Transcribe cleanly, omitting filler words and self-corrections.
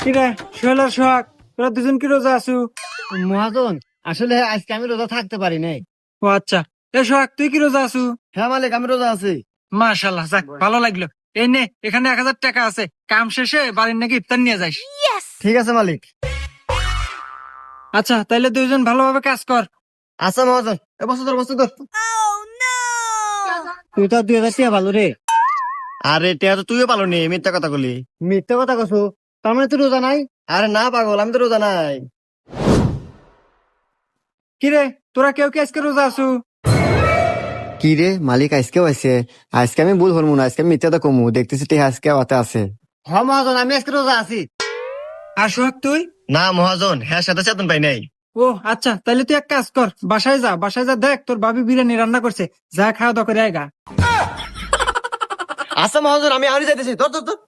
কিরে সোহেল আর সোহাগ, তোরা দুজন কি রোজা আছু? মহাজন, আসলে আজকে আমি রোজা থাকতে পারি নাই। ও আচ্ছা। এ সোহাগ, তুই কি রোজা আছু? হ্যাঁ মালিক, আমি রোজা আছি। মাশাল্লাহ, যাক ভালো লাগলো। এই নে, এখানে 1,000 টাকা আছে, কাম শেষে বাড়ির নাকি ইফতার নিয়ে যাইস। ঠিক আছে মালিক। আচ্ছা, তাইলে দুইজন ভালোভাবে কাজ কর। আচ্ছা মহাজন, এ বসো তোর, বসো তোর। তুই তো 2,000 টাকা ভালো রে। আরে টিয়া তো তুইও পালো নি, মিথ্যা কথা বলি। মিথ্যা কথা কছু, তার মানে তুই রোজা নাই? আরে না পাগল, আমি তো রোজা নাই। কিরে, তোরা কেউ কি আজকে রোজা আছু? কি রে মালিক, আজকেও আছে? আজকে আমি ভুল হরমু না, আজকে আমি মিথ্যাটা কমু, দেখতেছি টিয়া আজকে হাতে আছে। হ্যাঁ মহাজন, আমি আজকে রোজা আছি। আর সোহাগ তুই? না মহাজন, হ্যাঁ সাথে চেতন পাই নাই। ও আচ্ছা, তাইলে তুই এক কাজ কর, বাসায় যা, বাসায় যা দেখ তোর ভাবি বিরিয়ানি রান্না করছে, যা খাওয়া দাওয়া করে আয়গা। আচ্ছা মহাজন, আমি আরই যাইতেছি, তোর তোর তোর।